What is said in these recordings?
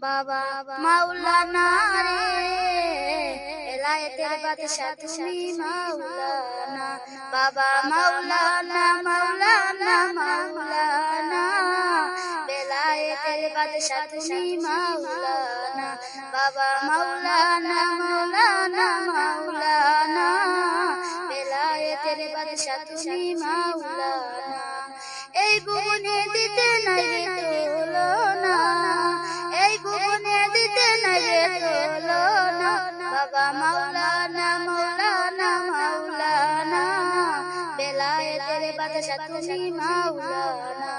বাবা মাওলানা রে, বেলায়েতের বাদশা তুমি মাওলানা। বাবা মাওলানা মাওলানা মাওলানা, বেলায়েতের বাদশা তুমি মাওলানা। বাবা মাওলানা মাওলানা মাওলানা, বেলায়েতের বাদশা তুমি মাওলানা। এই ভুবনে দিতে নাই রে তুলনা, এই ভুবনে দিতে নাই রে তুলনা। বাবা মাওলানা মাওলানা মাওলানা, বেলায়েতের বাদশা তুমি মাওলানা।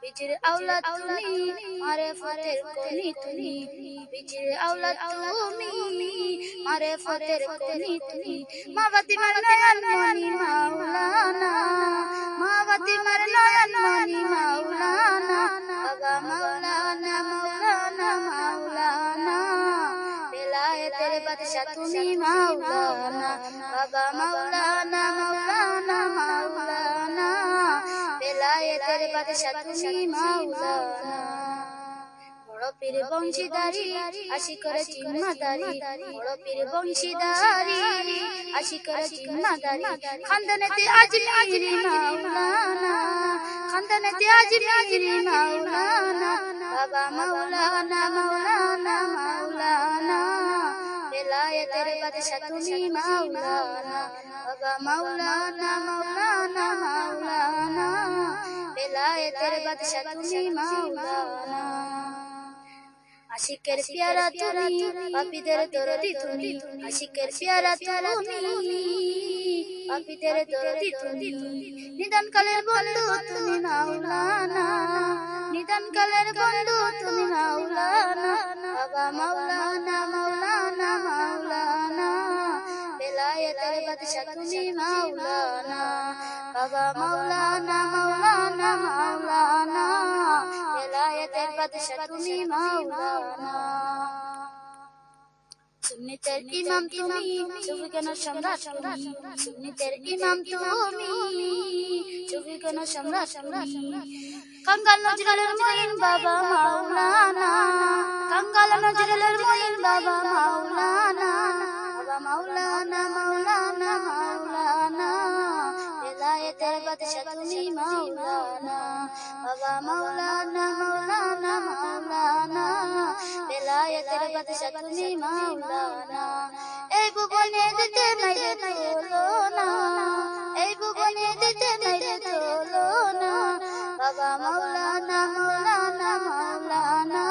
নবীজির আওলাদ তুমি, মারেফতের খনি তুমি। নবীজির আওলাদ তুমি, মারেফতের খনি তুমি। মা ফাতিমার নয়ন মনি মাওলানা, মা ফাতিমার নয়ন মনি মাওলানা। বাবা মাওলানা মাওলানা মাওলানা, বেলায়েতের বাদশা তুমি মাওলানা। বাবা মাওলানা মাওলানা মাওলানা, বেলায়েতের বাদশা তুমি মাওলানা। বড় পীর বংশীদারি আশিকের জিম্মাদারি, বড় পীর বংশীদারি আশিকের জিম্মাদারি। খানদানেতে আজমিরি মাওলানা, খানদানেতে আজমিরি মাওলানা। বাবা মাওলানা মাওলানা মাওলানা, বেলায়েতের বাদশা তুমি মাওলানা। বাবা মাওলানা মাওলানা মাওলানা, বেলায়েতের বাদশা তুমি মাওলানা। আশিকের পেয়ারা তুমি, পাপীদের দরদি তুমি। আশিকের পেয়ারা তুমি, পাপীদের দরদি তুমি। নিদান কালের বন্ধু তুমি মাওলানা, নিদান কালের বন্ধু তুমি মাওলানা। বাবা মাওলানা মাওলানা মাওলানা, বেলায়েতের বাদশা তুমি মাওলানা। বাবা মাওলানা মাওলানা মাওলানা, বেলায়েতের বাদশা তুমি মাওলানা। সুন্নিতের ইমাম তুমি, সুফিগণ সম্রাট তুমি। সুন্নিতের ইমাম তুমি, সুফিগণ সম্রাট তুমি। কাঙ্গাল নজরুলের মঈন বাবা মাওলানা, কাঙ্গাল নজরুলের মঈন বাবা মাওলানা। বাবা মাওলানা মাওলানা মাওলানা, বেলায়েতের বাদশা তুমি মাওলানা। বাবা মাওলানা মাওলানা মাওলানা, বেলায়েতের বাদশা তুমি মাওলানা। এই ভুবনে দিতে নাই রে তুলনা, এই ভুবনে দিতে নাই রে তুলনা। বাবা মাওলানা মাওলানা মাওলানা,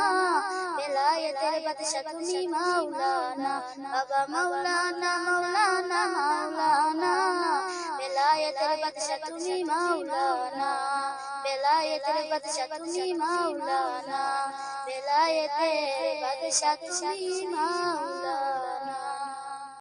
বেলায়েতের বাদশা তুমি মাওলানা। বাবা মাওলানা মাওলানা মাওলানা, বেলায়েতের বাদশা তুমি মাওলানা। বেলায়েতের বাদশা তুমি মাওলানা, বেলায়েতের বাদশা তুমি মাওলানা।